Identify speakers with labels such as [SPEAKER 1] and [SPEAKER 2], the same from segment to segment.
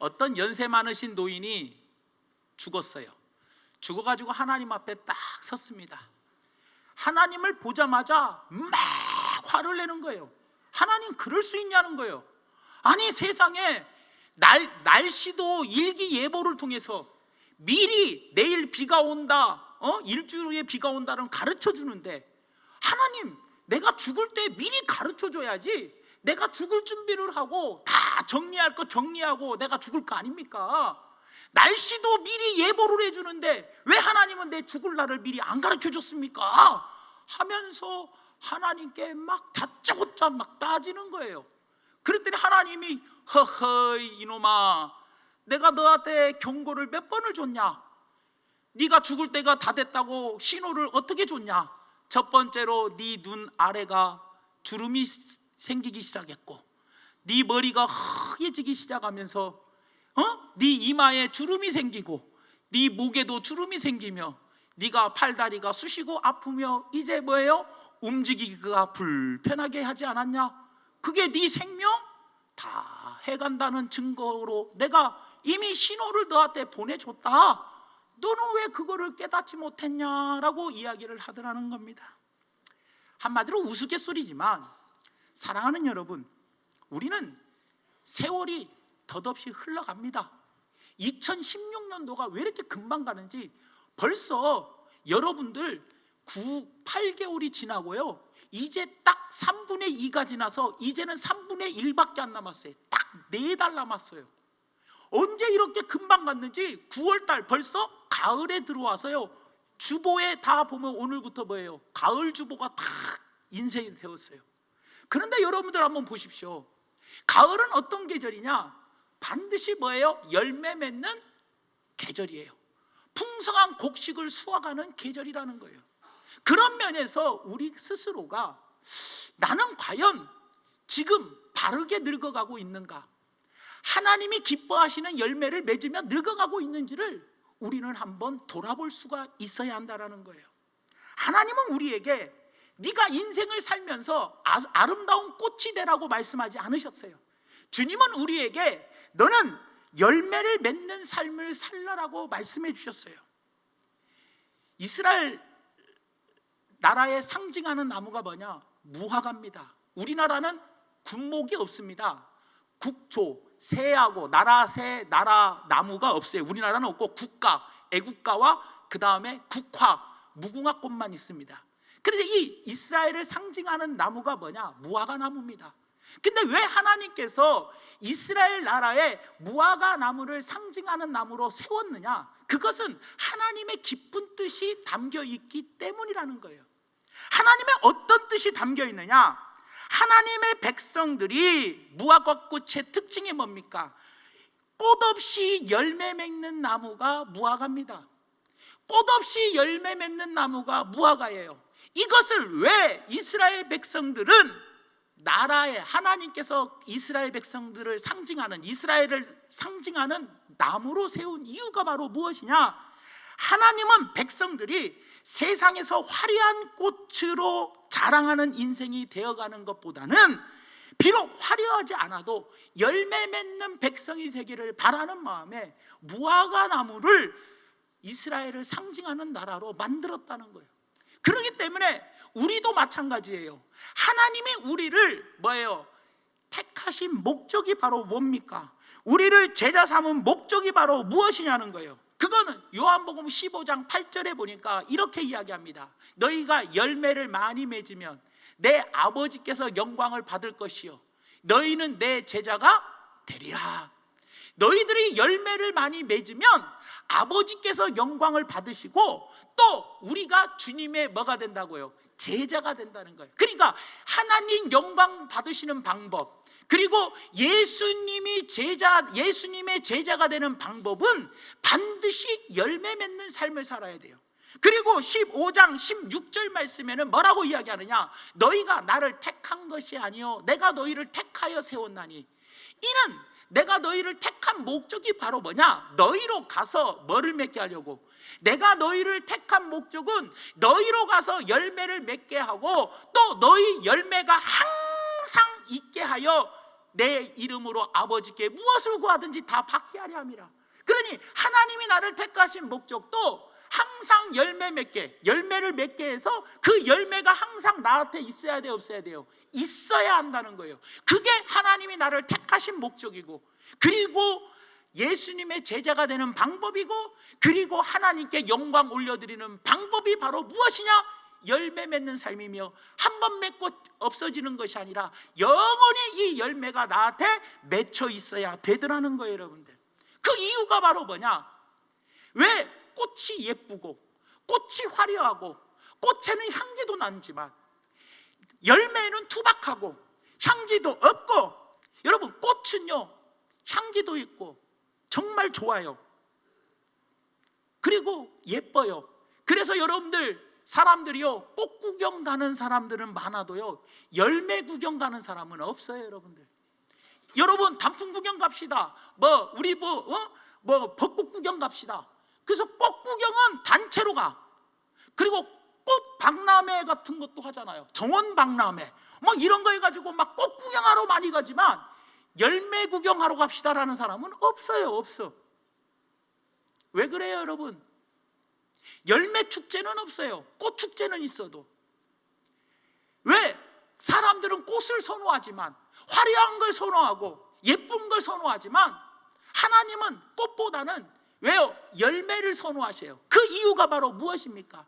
[SPEAKER 1] 어떤 연세 많으신 노인이 죽었어요. 죽어가지고 하나님 앞에 딱 섰습니다. 하나님을 보자마자 막 화를 내는 거예요. 하나님 그럴 수 있냐는 거예요. 아니 세상에 날씨도 일기예보를 통해서 미리 내일 비가 온다, 일주일 후에 비가 온다는 가르쳐 주는데, 하나님 내가 죽을 때 미리 가르쳐 줘야지 내가 죽을 준비를 하고 다 정리할 거 정리하고 내가 죽을 거 아닙니까? 날씨도 미리 예보를 해주는데 왜 하나님은 내 죽을 날을 미리 안 가르쳐 줬습니까? 하면서 하나님께 막 다짜고짜 막 따지는 거예요. 그랬더니 하나님이 허허이 이놈아, 내가 너한테 경고를 몇 번을 줬냐? 네가 죽을 때가 다 됐다고 신호를 어떻게 줬냐? 첫 번째로 네 눈 아래가 주름이 생기기 시작했고, 네 머리가 하얘지기 시작하면서 네 이마에 주름이 생기고, 네 목에도 주름이 생기며, 네가 팔다리가 쑤시고 아프며 이제 뭐예요? 움직이기가 불편하게 하지 않았냐? 그게 네 생명 다 해간다는 증거로 내가 이미 신호를 너한테 보내줬다. 너는 왜 그거를 깨닫지 못했냐라고 이야기를 하더라는 겁니다. 한마디로 우스갯소리지만 사랑하는 여러분, 우리는 세월이 덧없이 흘러갑니다. 2016년도가 왜 이렇게 금방 가는지 벌써 여러분들 8개월이 지나고요, 이제 딱 3분의 2가 지나서 이제는 3분의 1밖에 안 남았어요. 딱 4달 남았어요. 언제 이렇게 금방 갔는지 9월달 벌써 가을에 들어와서요, 주보에 다 보면 오늘부터 뭐예요? 가을 주보가 다 인쇄이 되었어요. 그런데 여러분들 한번 보십시오. 가을은 어떤 계절이냐? 반드시 뭐예요? 열매 맺는 계절이에요. 풍성한 곡식을 수확하는 계절이라는 거예요. 그런 면에서 우리 스스로가 나는 과연 지금 바르게 늙어가고 있는가? 하나님이 기뻐하시는 열매를 맺으며 늙어가고 있는지를 우리는 한번 돌아볼 수가 있어야 한다는 거예요. 하나님은 우리에게 네가 인생을 살면서 아름다운 꽃이 되라고 말씀하지 않으셨어요. 주님은 우리에게 너는 열매를 맺는 삶을 살라라고 말씀해 주셨어요. 이스라엘 나라에 상징하는 나무가 뭐냐? 무화과입니다. 우리나라는 군목이 없습니다. 국초, 새하고 나라 나무가 없어요. 우리나라는 없고 국가, 애국가와 그 다음에 국화, 무궁화꽃만 있습니다. 그런데 이 이스라엘을 상징하는 나무가 뭐냐? 무화과 나무입니다. 근데 왜 하나님께서 이스라엘 나라에 무화과 나무를 상징하는 나무로 세웠느냐? 그것은 하나님의 깊은 뜻이 담겨 있기 때문이라는 거예요. 하나님의 어떤 뜻이 담겨 있느냐? 하나님의 백성들이 무화과 꽃의 특징이 뭡니까? 꽃 없이 열매 맺는 나무가 무화과입니다. 꽃 없이 열매 맺는 나무가 무화과예요. 이것을 왜 이스라엘 백성들은 나라에 하나님께서 이스라엘 백성들을 상징하는, 이스라엘을 상징하는 나무로 세운 이유가 바로 무엇이냐? 하나님은 백성들이 세상에서 화려한 꽃으로 자랑하는 인생이 되어가는 것보다는 비록 화려하지 않아도 열매 맺는 백성이 되기를 바라는 마음에 무화과 나무를 이스라엘을 상징하는 나라로 만들었다는 거예요. 그렇기 때문에 우리도 마찬가지예요. 하나님이 우리를 뭐예요? 택하신 목적이 바로 뭡니까? 우리를 제자 삼은 목적이 바로 무엇이냐는 거예요. 그거는 요한복음 15장 8절에 보니까 이렇게 이야기합니다. 너희가 열매를 많이 맺으면 내 아버지께서 영광을 받을 것이요 너희는 내 제자가 되리라. 너희들이 열매를 많이 맺으면 아버지께서 영광을 받으시고 또 우리가 주님의 뭐가 된다고요? 제자가 된다는 거예요. 그러니까 하나님 영광 받으시는 방법, 그리고 예수님의 제자가 되는 방법은 반드시 열매 맺는 삶을 살아야 돼요. 그리고 15장 16절 말씀에는 뭐라고 이야기하느냐? 너희가 나를 택한 것이 아니요 내가 너희를 택하여 세웠나니. 이는 내가 너희를 택한 목적이 바로 뭐냐? 너희로 가서 뭐를 맺게 하려고? 내가 너희를 택한 목적은 너희로 가서 열매를 맺게 하고 또 너희 열매가 항상 있게 하여 내 이름으로 아버지께 무엇을 구하든지 다 받게 하려 함이라. 그러니 하나님이 나를 택하신 목적도 항상 열매를 맺게 해서 그 열매가 항상 나한테 있어야 돼요, 없어야 돼요? 있어야 한다는 거예요. 그게 하나님이 나를 택하신 목적이고, 그리고 예수님의 제자가 되는 방법이고, 그리고 하나님께 영광 올려드리는 방법이 바로 무엇이냐? 열매 맺는 삶이며, 한 번 맺고 없어지는 것이 아니라 영원히 이 열매가 나한테 맺혀 있어야 되더라는 거예요, 여러분들. 그 이유가 바로 뭐냐? 왜 꽃이 예쁘고 꽃이 화려하고 꽃에는 향기도 나지만 열매는 투박하고 향기도 없고, 여러분 꽃은요 향기도 있고 정말 좋아요. 그리고 예뻐요. 그래서 여러분들 사람들이요, 꽃 구경 가는 사람들은 많아도요 열매 구경 가는 사람은 없어요. 여러분 단풍 구경 갑시다. 우리 벚꽃 구경 갑시다. 그래서 꽃 구경은 단체로 가. 그리고 꽃 박람회 같은 것도 하잖아요. 정원 박람회 이런 거 해가지고 막 꽃 구경하러 많이 가지만 열매 구경하러 갑시다라는 사람은 없어. 왜 그래요, 여러분? 열매 축제는 없어요. 꽃 축제는 있어도. 왜? 사람들은 꽃을 선호하지만, 화려한 걸 선호하고 예쁜 걸 선호하지만, 하나님은 꽃보다는 왜요? 열매를 선호하셔요. 그 이유가 바로 무엇입니까?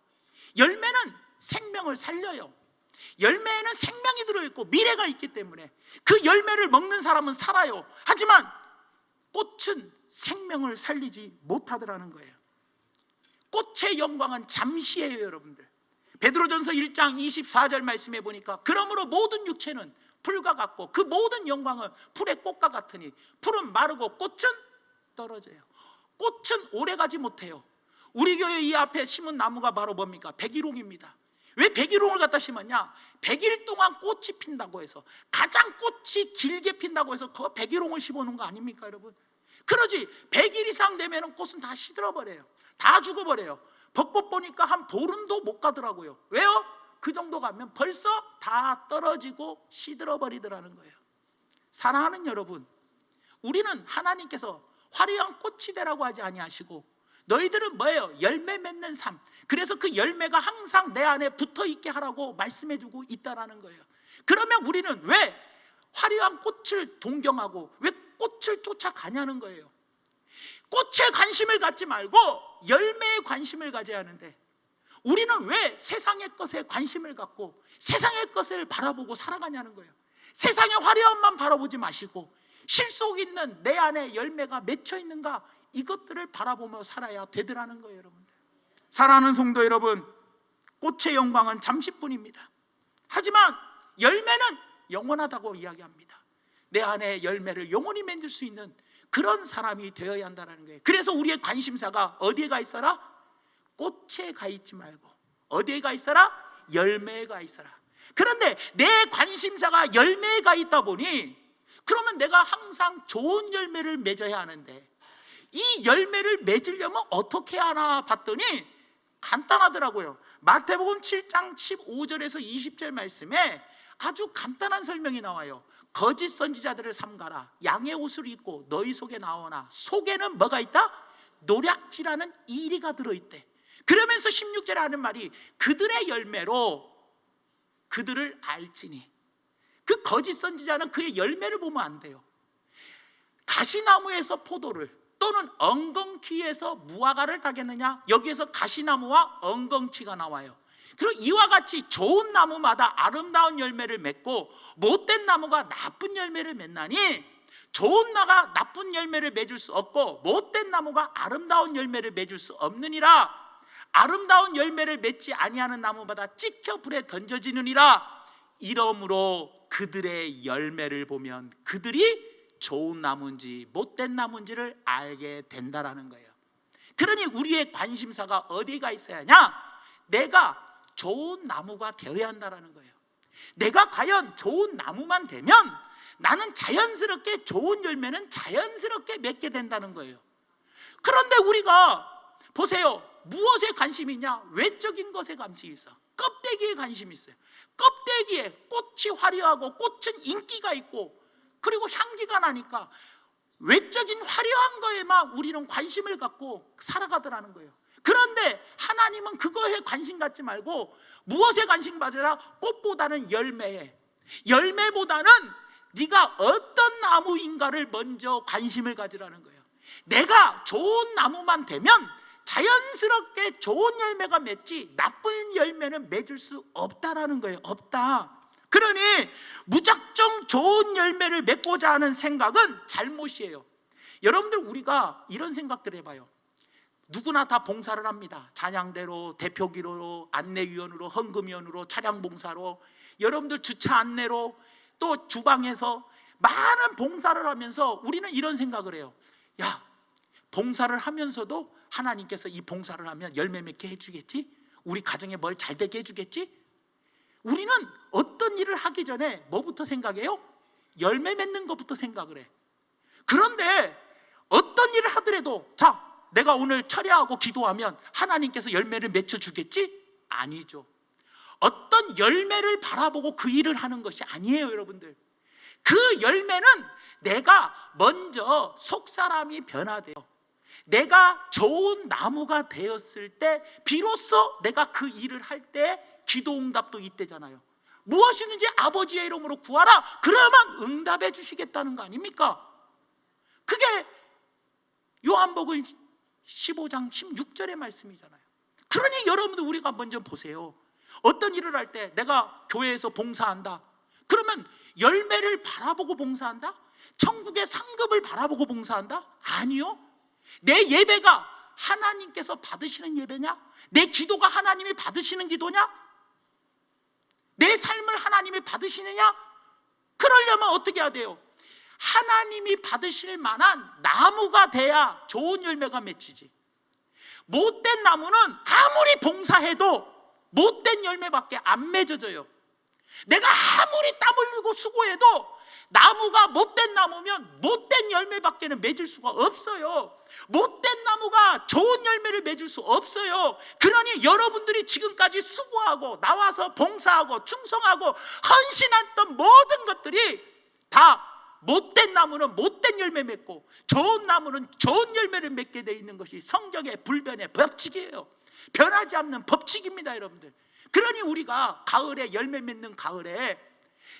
[SPEAKER 1] 열매는 생명을 살려요. 열매에는 생명이 들어있고 미래가 있기 때문에 그 열매를 먹는 사람은 살아요. 하지만 꽃은 생명을 살리지 못하더라는 거예요. 꽃의 영광은 잠시예요, 여러분들. 베드로전서 1장 24절 말씀해 보니까, 그러므로 모든 육체는 풀과 같고 그 모든 영광은 풀의 꽃과 같으니 풀은 마르고 꽃은 떨어져요. 꽃은 오래가지 못해요. 우리 교회 이 앞에 심은 나무가 바로 뭡니까? 백일홍입니다. 왜 백일홍을 갖다 심었냐? 100일 동안 꽃이 핀다고 해서, 가장 꽃이 길게 핀다고 해서 그 백일홍을 심어놓은 거 아닙니까, 여러분? 그러지 100일 이상 되면 꽃은 다 시들어버려요. 다 죽어버려요. 벚꽃 보니까 한 보름도 못 가더라고요. 왜요? 그 정도 가면 벌써 다 떨어지고 시들어버리더라는 거예요. 사랑하는 여러분, 우리는 하나님께서 화려한 꽃이 되라고 하지 아니하시고, 너희들은 뭐예요? 열매 맺는 삶. 그래서 그 열매가 항상 내 안에 붙어있게 하라고 말씀해주고 있다라는 거예요. 그러면 우리는 왜 화려한 꽃을 동경하고 왜 꽃을 쫓아가냐는 거예요. 꽃에 관심을 갖지 말고 열매에 관심을 가져야 하는데, 우리는 왜 세상의 것에 관심을 갖고 세상의 것을 바라보고 살아가냐는 거예요. 세상의 화려함만 바라보지 마시고 실속 있는 내 안에 열매가 맺혀 있는가, 이것들을 바라보며 살아야 되더라는 거예요, 여러분들. 사랑하는 성도 여러분, 꽃의 영광은 잠시뿐입니다. 하지만 열매는 영원하다고 이야기합니다. 내 안에 열매를 영원히 맺을 수 있는 그런 사람이 되어야 한다는 거예요. 그래서 우리의 관심사가 어디에 가 있어라? 꽃에 가 있지 말고 어디에 가 있어라? 열매에 가 있어라. 그런데 내 관심사가 열매에 가 있다 보니, 그러면 내가 항상 좋은 열매를 맺어야 하는데, 이 열매를 맺으려면 어떻게 하나 봤더니 간단하더라고요. 마태복음 7장 15절에서 20절 말씀에 아주 간단한 설명이 나와요. 거짓 선지자들을 삼가라. 양의 옷을 입고 너희 속에 나오나 속에는 뭐가 있다? 노략질하는 이리가 들어있대. 그러면서 16절에 하는 말이, 그들의 열매로 그들을 알지니. 그 거짓 선지자는 그의 열매를 보면 안 돼요. 가시나무에서 포도를 또는 엉겅퀴에서 무화과를 따겠느냐? 여기에서 가시나무와 엉겅퀴가 나와요. 그리고 이와 같이 좋은 나무마다 아름다운 열매를 맺고 못된 나무가 나쁜 열매를 맺나니, 좋은 나무가 나쁜 열매를 맺을 수 없고 못된 나무가 아름다운 열매를 맺을 수 없느니라. 아름다운 열매를 맺지 아니하는 나무마다 찍혀 불에 던져지느니라. 이러므로 그들의 열매를 보면 그들이 좋은 나무인지 못된 나무인지를 알게 된다라는 거예요. 그러니 우리의 관심사가 어디가 있어야 하냐? 내가 좋은 나무가 되어야 한다라는 거예요. 내가 과연 좋은 나무만 되면 나는 자연스럽게 좋은 열매는 자연스럽게 맺게 된다는 거예요. 그런데 우리가 보세요. 무엇에 관심이 있냐? 외적인 것에 관심이 있어. 껍데기에 관심이 있어요. 껍데기에 꽃이 화려하고 꽃은 인기가 있고 그리고 향기가 나니까 외적인 화려한 거에만 우리는 관심을 갖고 살아가더라는 거예요. 그런데 하나님은 그거에 관심 갖지 말고 무엇에 관심 가져라? 꽃보다는 열매에, 열매보다는 네가 어떤 나무인가를 먼저 관심을 가지라는 거예요. 내가 좋은 나무만 되면 자연스럽게 좋은 열매가 맺지 나쁜 열매는 맺을 수 없다라는 거예요. 없다. 그러니 무작정 좋은 열매를 맺고자 하는 생각은 잘못이에요. 여러분들, 우리가 이런 생각들 해봐요. 누구나 다 봉사를 합니다. 찬양대로, 대표기로, 안내위원으로, 헌금위원으로, 차량봉사로, 여러분들 주차 안내로, 또 주방에서 많은 봉사를 하면서 우리는 이런 생각을 해요. 야, 봉사를 하면서도 하나님께서 이 봉사를 하면 열매 맺게 해주겠지? 우리 가정에 뭘 잘 되게 해주겠지? 우리는 어떤 일을 하기 전에 뭐부터 생각해요? 열매 맺는 것부터 생각을 해. 그런데 어떤 일을 하더라도, 자, 내가 오늘 철야하고 기도하면 하나님께서 열매를 맺혀주겠지? 아니죠. 어떤 열매를 바라보고 그 일을 하는 것이 아니에요, 여러분들. 그 열매는 내가 먼저 속사람이 변화돼요. 내가 좋은 나무가 되었을 때 비로소 내가 그 일을 할 때 기도응답도 이때잖아요. 무엇이든지 아버지의 이름으로 구하라, 그러면 응답해 주시겠다는 거 아닙니까? 그게 요한복음 15장 16절의 말씀이잖아요. 그러니 여러분들, 우리가 먼저 보세요. 어떤 일을 할 때 내가 교회에서 봉사한다, 그러면 열매를 바라보고 봉사한다? 천국의 상급을 바라보고 봉사한다? 아니요. 내 예배가 하나님께서 받으시는 예배냐? 내 기도가 하나님이 받으시는 기도냐? 내 삶을 하나님이 받으시느냐? 그러려면 어떻게 해야 돼요? 하나님이 받으실 만한 나무가 돼야 좋은 열매가 맺히지. 못된 나무는 아무리 봉사해도 못된 열매밖에 안 맺어져요. 내가 아무리 땀 흘리고 수고해도 나무가 못된 나무면 못된 열매밖에는 맺을 수가 없어요. 못된 나무가 좋은 열매를 맺을 수 없어요. 그러니 여러분들이 지금까지 수고하고 나와서 봉사하고 충성하고 헌신했던 모든 것들이 다 못된 나무는 못된 열매 맺고 좋은 나무는 좋은 열매를 맺게 돼 있는 것이 성경의 불변의 법칙이에요. 변하지 않는 법칙입니다, 여러분들. 그러니 우리가 가을에 열매 맺는 가을에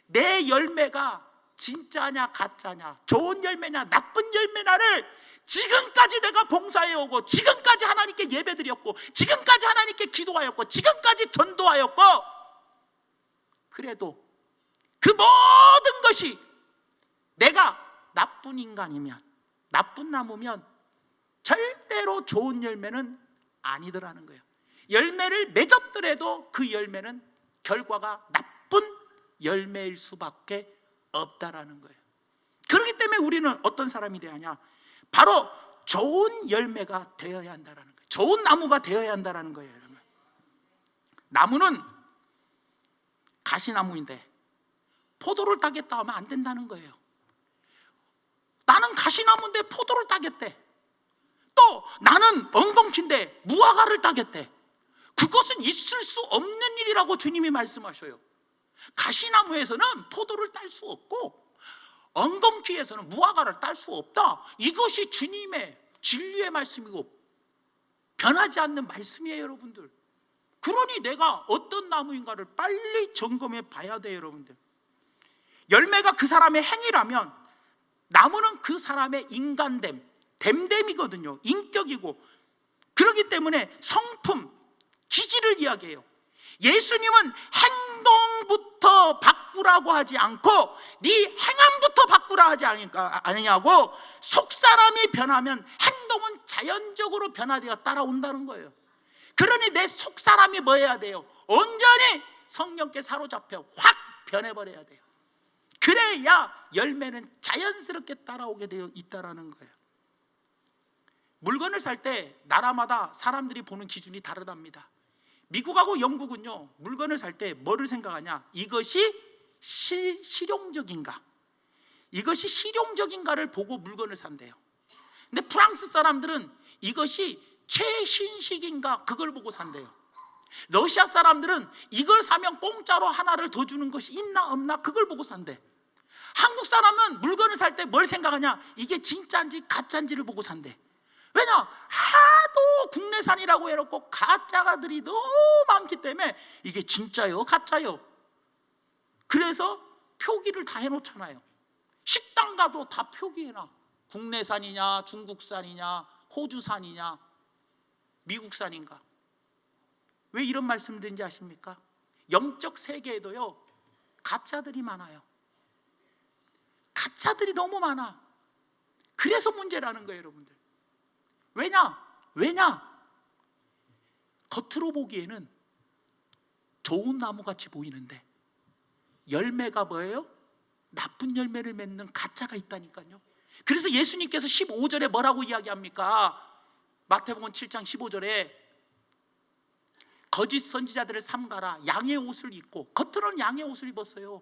[SPEAKER 1] 내 열매가 진짜냐 가짜냐, 좋은 열매냐 나쁜 열매냐를 지금까지 내가 봉사해오고, 지금까지 하나님께 예배드렸고, 지금까지 하나님께 기도하였고, 지금까지 전도하였고, 그래도 그 모든 것이 내가 나쁜 인간이면, 나쁜 나무면 절대로 좋은 열매는 아니더라는 거예요. 열매를 맺었더라도 그 열매는 결과가 나쁜 열매일 수밖에 없다라는 거예요. 그렇기 때문에 우리는 어떤 사람이 되어야 하냐? 바로 좋은 열매가 되어야 한다라는 거예요. 좋은 나무가 되어야 한다라는 거예요, 여러분. 나무는 가시나무인데 포도를 따겠다 하면 안 된다는 거예요. 나는 가시나무인데 포도를 따겠대. 또 나는 엉겅퀴인데 무화과를 따겠대. 그것은 있을 수 없는 일이라고 주님이 말씀하셔요. 가시나무에서는 포도를 딸 수 없고 엉겅퀴에서는 무화과를 딸 수 없다. 이것이 주님의 진리의 말씀이고 변하지 않는 말씀이에요, 여러분들. 그러니 내가 어떤 나무인가를 빨리 점검해 봐야 돼요, 여러분들. 열매가 그 사람의 행위라면 나무는 그 사람의 인간됨, 됨됨이거든요. 인격이고. 그렇기 때문에 성품, 기질을 이야기해요. 예수님은 행동부터 바꾸라고 하지 않고 네 행함부터 바꾸라 하지 않느냐고. 속사람이 변하면 행동은 자연적으로 변화되어 따라온다는 거예요. 그러니 내 속사람이 뭐 해야 돼요? 온전히 성령께 사로잡혀 확 변해버려야 돼요. 그래야 열매는 자연스럽게 따라오게 되어 있다는 거예요. 물건을 살 때 나라마다 사람들이 보는 기준이 다르답니다. 미국하고 영국은요, 물건을 살 때 뭐를 생각하냐? 이것이 실용적인가? 이것이 실용적인가를 보고 물건을 산대요. 근데 프랑스 사람들은 이것이 최신식인가? 그걸 보고 산대요. 러시아 사람들은 이걸 사면 공짜로 하나를 더 주는 것이 있나 없나? 그걸 보고 산대. 한국 사람은 물건을 살 때 뭘 생각하냐? 이게 진짜인지 가짜인지를 보고 산대. 왜냐? 하도 국내산이라고 해놓고 가짜가들이 너무 많기 때문에 이게 진짜요? 가짜요? 그래서 표기를 다 해놓잖아요. 식당 가도 다 표기해놔. 국내산이냐, 중국산이냐, 호주산이냐, 미국산인가. 왜 이런 말씀 드린지 아십니까? 영적 세계에도요, 가짜들이 많아요. 가짜들이 너무 많아. 그래서 문제라는 거예요, 여러분들. 왜냐? 겉으로 보기에는 좋은 나무같이 보이는데 열매가 뭐예요? 나쁜 열매를 맺는 가짜가 있다니까요. 그래서 예수님께서 15절에 뭐라고 이야기합니까? 마태복음 7장 15절에 거짓 선지자들을 삼가라. 양의 옷을 입고, 겉으로는 양의 옷을 입었어요.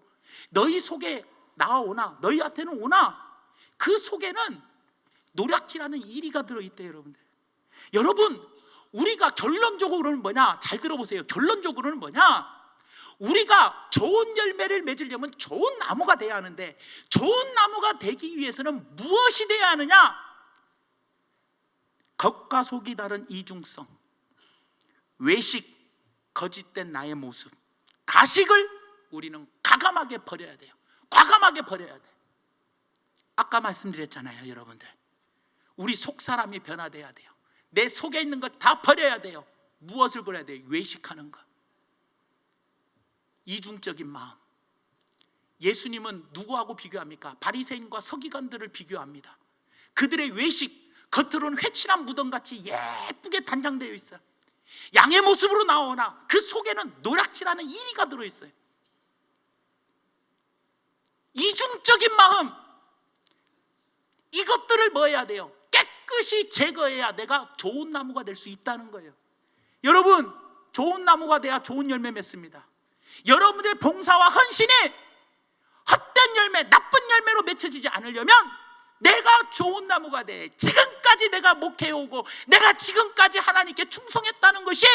[SPEAKER 1] 너희 속에 나오나, 너희한테는 오나 그 속에는 노략질하는 이리가 들어있대요. 여러분들, 우리가 결론적으로는 뭐냐? 잘 들어보세요. 결론적으로는 뭐냐? 우리가 좋은 열매를 맺으려면 좋은 나무가 돼야 하는데, 좋은 나무가 되기 위해서는 무엇이 돼야 하느냐? 겉과 속이 다른 이중성, 외식, 거짓된 나의 모습, 가식을 우리는 과감하게 버려야 돼요. 과감하게 버려야 돼. 아까 말씀드렸잖아요, 여러분들. 우리 속 사람이 변화돼야 돼요. 내 속에 있는 걸 다 버려야 돼요. 무엇을 버려야 돼요? 외식하는 것, 이중적인 마음. 예수님은 누구하고 비교합니까? 바리새인과 서기관들을 비교합니다. 그들의 외식, 겉으로는 회칠한 무덤같이 예쁘게 단장되어 있어요. 양의 모습으로 나오나 그 속에는 노략질하는 이리가 들어있어요. 이중적인 마음, 이것들을 뭐 해야 돼요? 깨끗이 제거해야 내가 좋은 나무가 될 수 있다는 거예요. 여러분, 좋은 나무가 돼야 좋은 열매 맺습니다. 여러분의 봉사와 헌신이 헛된 열매, 나쁜 열매로 맺혀지지 않으려면 내가 좋은 나무가 돼. 지금까지 내가 목회해오고 내가 지금까지 하나님께 충성했다는 것이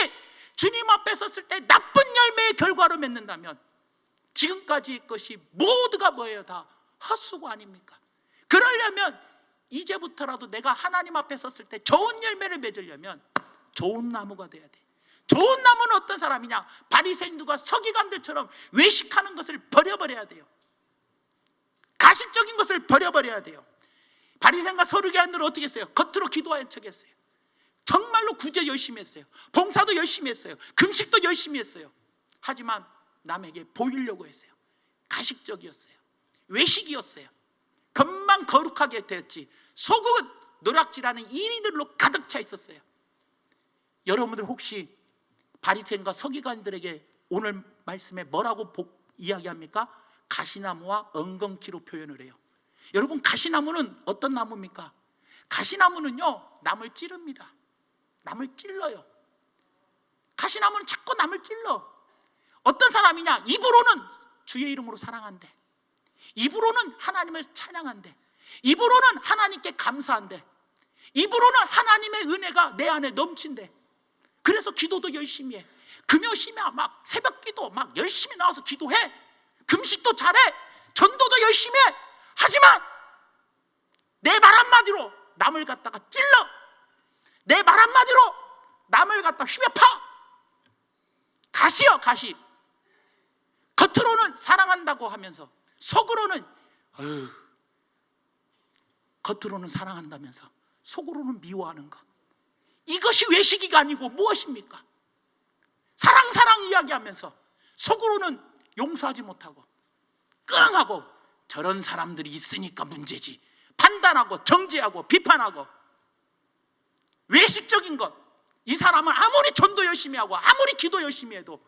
[SPEAKER 1] 주님 앞에 섰을 때 나쁜 열매의 결과로 맺는다면 지금까지의 것이 모두가 뭐예요? 다 헛수고 아닙니까? 그러려면 이제부터라도 내가 하나님 앞에 섰을 때 좋은 열매를 맺으려면 좋은 나무가 돼야 돼. 좋은 나무는 어떤 사람이냐? 바리새인들과 서기관들처럼 외식하는 것을 버려버려야 돼요. 가식적인 것을 버려버려야 돼요. 바리새인과 서기관들은 어떻게 했어요? 겉으로 기도한 척 했어요. 정말로 구제 열심히 했어요. 봉사도 열심히 했어요. 금식도 열심히 했어요. 하지만 남에게 보이려고 했어요. 가식적이었어요. 외식이었어요. 겉만 거룩하게 되었지 속은 노략질하는 이리들로 가득 차 있었어요. 여러분들 혹시 바리새인과 서기관들에게 오늘 말씀에 뭐라고 이야기합니까? 가시나무와 엉겅퀴로 표현을 해요. 여러분, 가시나무는 어떤 나무입니까? 가시나무는요, 남을 찌릅니다. 남을 찔러요. 가시나무는 자꾸 남을 찔러. 어떤 사람이냐? 입으로는 주의 이름으로 사랑한대. 입으로는 하나님을 찬양한대. 입으로는 하나님께 감사한대. 입으로는 하나님의 은혜가 내 안에 넘친대. 그래서 기도도 열심히 해. 금요시면 막 새벽 기도 막 열심히 나와서 기도해. 금식도 잘해. 전도도 열심히 해. 하지만 내 말 한마디로 남을 갖다가 찔러. 내 말 한마디로 남을 갖다 휘벼 파. 가시요, 가시. 겉으로는 사랑한다고 하면서 속으로는 겉으로는 사랑한다면서 속으로는 미워하는 것. 이것이 외식이가 아니고 무엇입니까? 사랑 이야기하면서 속으로는 용서하지 못하고 끙하고 저런 사람들이 있으니까 문제지. 판단하고 정죄하고 비판하고 외식적인 것. 이 사람은 아무리 전도 열심히 하고 아무리 기도 열심히 해도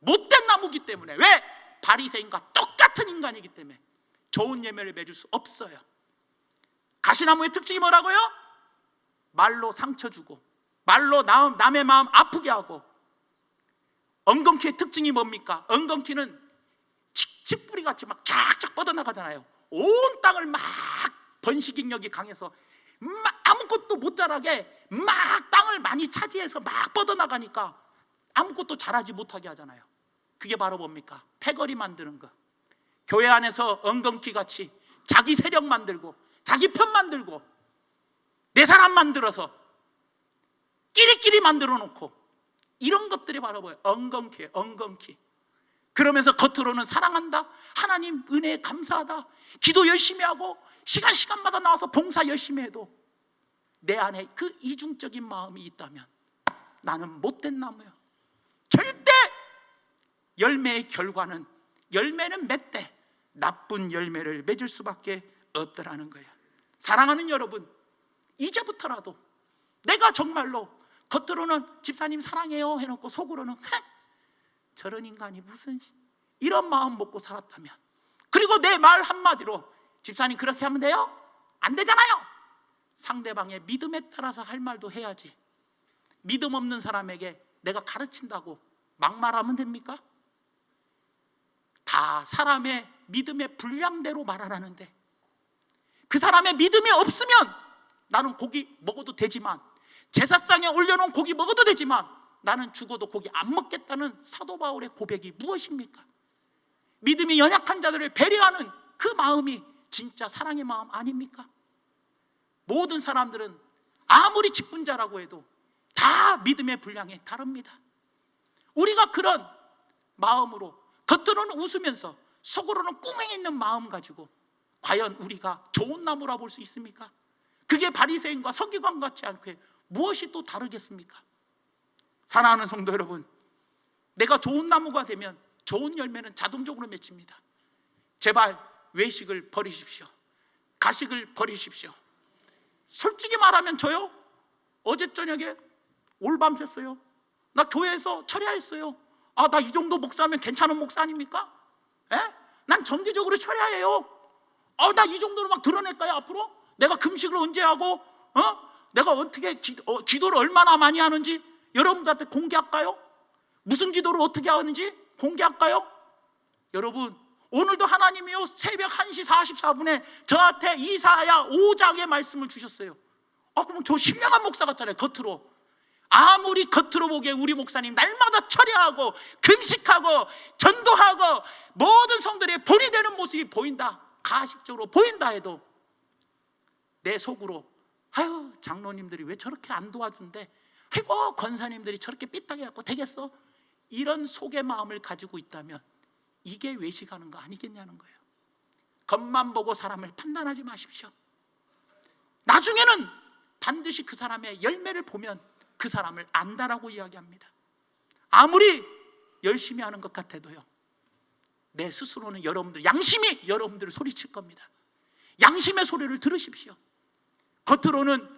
[SPEAKER 1] 못된 나무기 때문에, 왜? 바리새인과 똑같은 인간이기 때문에 좋은 예매를 맺을 수 없어요. 가시나무의 특징이 뭐라고요? 말로 상처 주고 말로 남의 마음 아프게 하고. 엉겅퀴의 특징이 뭡니까? 엉겅퀴는 칡뿌리 같이 막 쫙쫙 뻗어나가잖아요. 온 땅을 막 번식력이 강해서 막 아무것도 못 자라게 막 땅을 많이 차지해서 막 뻗어나가니까 아무것도 자라지 못하게 하잖아요. 그게 바로 뭡니까? 패거리 만드는 거. 교회 안에서 엉겅퀴 같이 자기 세력 만들고 자기 편 만들고 내 사람 만들어서 끼리끼리 만들어 놓고, 이런 것들이 바로 뭐예요? 엉겅퀴예요. 엉겅퀴. 그러면서 겉으로는 사랑한다, 하나님 은혜에 감사하다, 기도 열심히 하고 시간마다 나와서 봉사 열심히 해도 내 안에 그 이중적인 마음이 있다면 나는 못된 나무야. 절대 열매의 결과는, 열매는 맺되 나쁜 열매를 맺을 수밖에 없더라는 거예요. 사랑하는 여러분, 이제부터라도 내가 정말로 겉으로는 집사님 사랑해요 해놓고 속으로는 저런 인간이 무슨 이런 마음 먹고 살았다면, 그리고 내 말 한마디로 집사님 그렇게 하면 돼요? 안 되잖아요. 상대방의 믿음에 따라서 할 말도 해야지. 믿음 없는 사람에게 내가 가르친다고 막말하면 됩니까? 다 사람의 믿음의 분량대로 말하라는데, 그 사람의 믿음이 없으면 나는 고기 먹어도 되지만, 제사상에 올려놓은 고기 먹어도 되지만 나는 죽어도 고기 안 먹겠다는 사도 바울의 고백이 무엇입니까? 믿음이 연약한 자들을 배려하는 그 마음이 진짜 사랑의 마음 아닙니까? 모든 사람들은 아무리 직분자라고 해도 다 믿음의 분량이 다릅니다. 우리가 그런 마음으로 겉으로는 웃으면서 속으로는 꿍해 있는 마음 가지고 과연 우리가 좋은 나무라 볼 수 있습니까? 그게 바리새인과 서기관 같지 않게 무엇이 또 다르겠습니까? 사랑하는 성도 여러분, 내가 좋은 나무가 되면 좋은 열매는 자동적으로 맺힙니다. 제발 외식을 버리십시오. 가식을 버리십시오. 솔직히 말하면 저요, 어제 저녁에 올밤 샜어요. 나 교회에서 철야했어요. 아, 나 이 정도 목사면 괜찮은 목사 아닙니까? 에? 난 정기적으로 철야해요. 아, 나 이 정도로 막 드러낼까요 앞으로? 내가 금식을 언제 하고 내가 어떻게 기도를 얼마나 많이 하는지 여러분들한테 공개할까요? 무슨 기도를 어떻게 하는지 공개할까요? 여러분, 오늘도 하나님이요 새벽 1시 44분에 저한테 이사야 5장의 말씀을 주셨어요. 그럼 저 신명한 목사 같잖아요. 겉으로 아무리 겉으로 보기에 우리 목사님 날마다 철야하고 금식하고 전도하고 모든 성들의 본이 되는 모습이 보인다, 가식적으로 보인다 해도 내 속으로 아유, 장로님들이 왜 저렇게 안 도와준대, 아이고 권사님들이 저렇게 삐딱해 갖고 되겠어, 이런 속의 마음을 가지고 있다면 이게 외식하는 거 아니겠냐는 거예요. 겉만 보고 사람을 판단하지 마십시오. 나중에는 반드시 그 사람의 열매를 보면 그 사람을 안다라고 이야기합니다. 아무리 열심히 하는 것 같아도요, 내 스스로는 여러분들, 양심이 여러분들을 소리칠 겁니다. 양심의 소리를 들으십시오. 겉으로는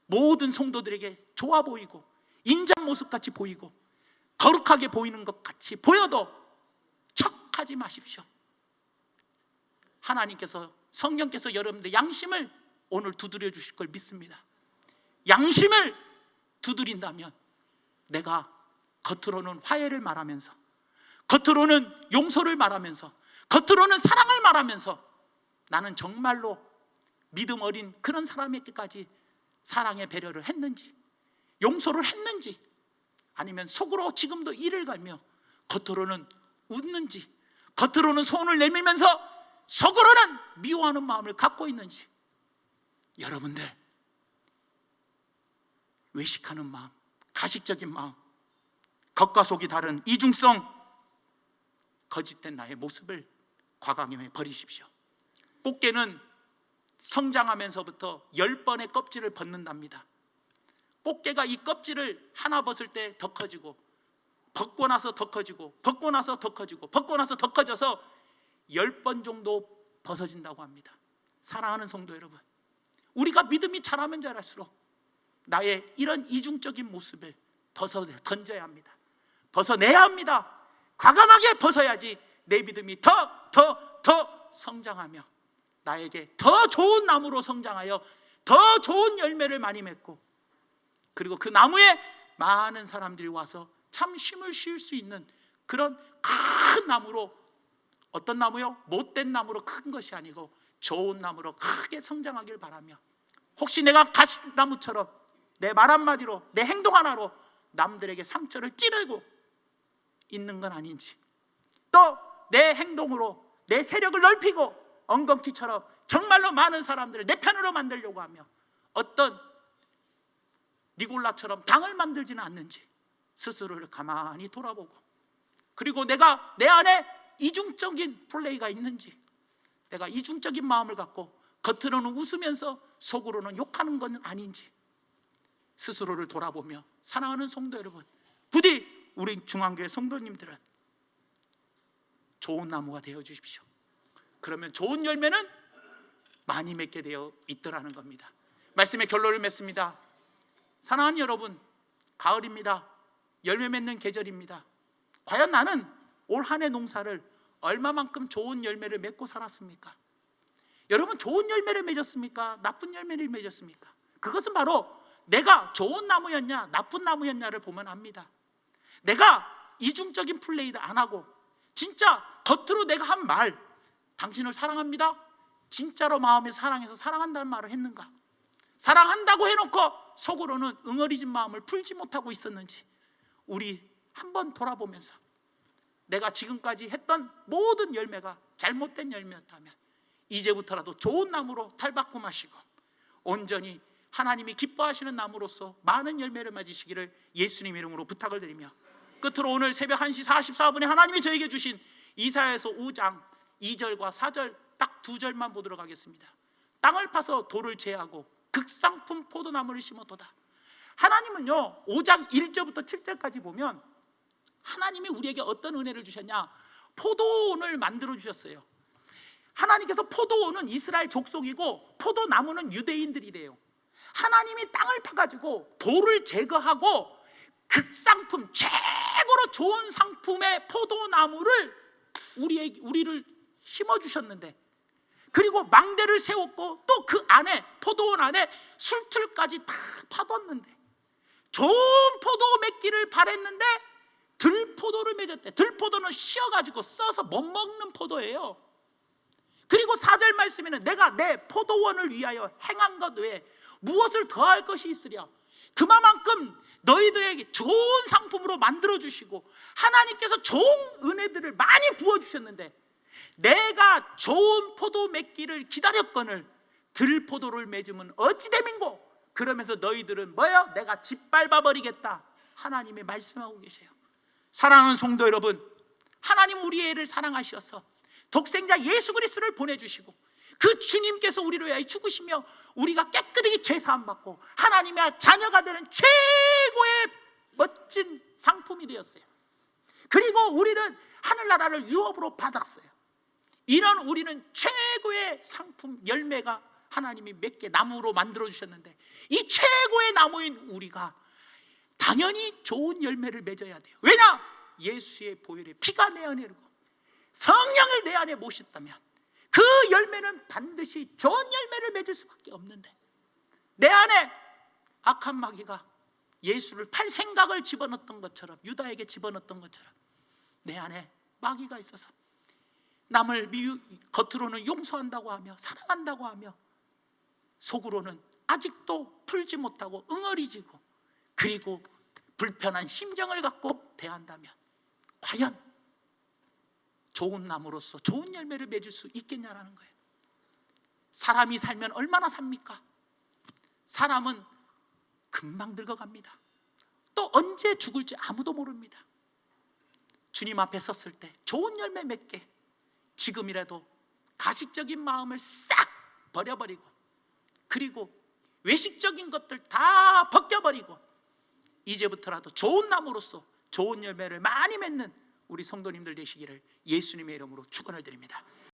[SPEAKER 1] 모든 성도들에게 좋아 보이고 인자한 모습같이 보이고 거룩하게 보이는 것 같이 보여도 척하지 마십시오. 하나님께서, 성령께서 여러분들의 양심을 오늘 두드려 주실 걸 믿습니다. 양심을 두드린다면 내가 겉으로는 화해를 말하면서, 겉으로는 용서를 말하면서, 겉으로는 사랑을 말하면서 나는 정말로 믿음 어린 그런 사람에게까지 사랑의 배려를 했는지, 용서를 했는지, 아니면 속으로 지금도 이를 갈며 겉으로는 웃는지, 겉으로는 손을 내밀면서 속으로는 미워하는 마음을 갖고 있는지, 여러분들 외식하는 마음, 가식적인 마음, 겉과 속이 다른 이중성, 거짓된 나의 모습을 과감히 버리십시오. 꽃게는 성장하면서부터 10번의 껍질을 벗는답니다. 꽃게가 이 껍질을 하나 벗을 때 더 커지고, 벗고 나서 더 커지고, 벗고 나서 더 커지고, 벗고 나서 더 커져서 10번 정도 벗어진다고 합니다. 사랑하는 성도 여러분, 우리가 믿음이 자라면 자랄수록 나의 이런 이중적인 모습을 던져야 합니다. 벗어내야 합니다. 과감하게 벗어야지 내 믿음이 더 성장하며 나에게 더 좋은 나무로 성장하여 더 좋은 열매를 많이 맺고, 그리고 그 나무에 많은 사람들이 와서 참 쉼을 쉴 수 있는 그런 큰 나무로, 어떤 나무요? 못된 나무로 큰 것이 아니고 좋은 나무로 크게 성장하길 바라며, 혹시 내가 가시나무처럼 내 말 한마디로, 내 행동 하나로 남들에게 상처를 찌르고 있는 건 아닌지, 또 내 행동으로 내 세력을 넓히고 엉겅퀴처럼 정말로 많은 사람들을 내 편으로 만들려고 하며 어떤 니골라처럼 당을 만들지는 않는지 스스로를 가만히 돌아보고, 그리고 내가 내 안에 이중적인 플레이가 있는지, 내가 이중적인 마음을 갖고 겉으로는 웃으면서 속으로는 욕하는 것은 아닌지 스스로를 돌아보며, 사랑하는 성도 여러분, 부디 우리 중앙교회 성도님들은 좋은 나무가 되어 주십시오. 그러면 좋은 열매는 많이 맺게 되어 있더라는 겁니다. 말씀의 결론을 맺습니다. 사랑하는 여러분, 가을입니다. 열매 맺는 계절입니다. 과연 나는 올 한 해 농사를 얼마만큼 좋은 열매를 맺고 살았습니까? 여러분, 좋은 열매를 맺었습니까? 나쁜 열매를 맺었습니까? 그것은 바로 내가 좋은 나무였냐 나쁜 나무였냐를 보면 압니다. 내가 이중적인 플레이를 안 하고 진짜 겉으로 내가 한 말, 당신을 사랑합니다, 진짜로 마음에 사랑해서 사랑한다는 말을 했는가? 사랑한다고 해놓고 속으로는 응어리진 마음을 풀지 못하고 있었는지 우리 한번 돌아보면서 내가 지금까지 했던 모든 열매가 잘못된 열매였다면 이제부터라도 좋은 나무로 탈바꿈하시고 온전히 하나님이 기뻐하시는 나무로서 많은 열매를 맺으시기를 예수님 이름으로 부탁을 드리며, 끝으로 오늘 새벽 1시 44분에 하나님이 저에게 주신 이사야서 5장 2절과 4절 딱 2절만 보도록 하겠습니다. 땅을 파서 돌을 제하고 극상품 포도나무를 심어도다. 하나님은요 5장 1절부터 7절까지 보면 하나님이 우리에게 어떤 은혜를 주셨냐? 포도원을 만들어 주셨어요. 하나님께서 포도원은 이스라엘 족속이고 포도나무는 유대인들이래요. 하나님이 땅을 파가지고 돌을 제거하고 극상품, 최고로 좋은 상품의 포도나무를 우리를 심어주셨는데, 그리고 망대를 세웠고 또 그 안에 포도원 안에 술틀까지 다 파뒀는데, 좋은 포도 맺기를 바랬는데 들포도를 맺었대. 들포도는 씌어가지고 써서 못 먹는 포도예요. 그리고 4절 말씀에는 내가 내 포도원을 위하여 행한 것 외에 무엇을 더할 것이 있으랴. 그만큼 너희들에게 좋은 상품으로 만들어주시고 하나님께서 좋은 은혜들을 많이 부어주셨는데 내가 좋은 포도 맺기를 기다렸거늘 들포도를 맺으면 어찌 됨인고? 그러면서 너희들은 뭐야? 내가 짓밟아 버리겠다. 하나님이 말씀하고 계세요. 사랑하는 성도 여러분, 하나님 우리 애를 사랑하셔서 독생자 예수 그리스도를 보내주시고 그 주님께서 우리를 위하여 죽으시며 우리가 깨끗하게 죄사함 받고 하나님의 자녀가 되는 최고의 멋진 상품이 되었어요. 그리고 우리는 하늘나라를 유업으로 받았어요. 이런 우리는 최고의 상품 열매가 하나님이 몇 개 나무로 만들어 주셨는데 이 최고의 나무인 우리가 당연히 좋은 열매를 맺어야 돼요. 왜냐? 예수의 보혈에 피가 내 안에 흐르고 성령을 내 안에 모셨다면 그 열매는 반드시 좋은 열매를 맺을 수밖에 없는데, 내 안에 악한 마귀가 예수를 팔 생각을 집어넣었던 것처럼, 유다에게 집어넣었던 것처럼 내 안에 마귀가 있어서 남을 겉으로는 용서한다고 하며 사랑한다고 하며 속으로는 아직도 풀지 못하고 응어리지고 그리고 불편한 심정을 갖고 대한다면 과연 좋은 나무로서 좋은 열매를 맺을 수 있겠냐라는 거예요. 사람이 살면 얼마나 삽니까? 사람은 금방 늙어갑니다. 또 언제 죽을지 아무도 모릅니다. 주님 앞에 섰을 때 좋은 열매 맺게 지금이라도 가식적인 마음을 싹 버려버리고 그리고 외식적인 것들 다 벗겨버리고 이제부터라도 좋은 나무로서 좋은 열매를 많이 맺는 우리 성도님들 되시기를 예수님의 이름으로 축원을 드립니다.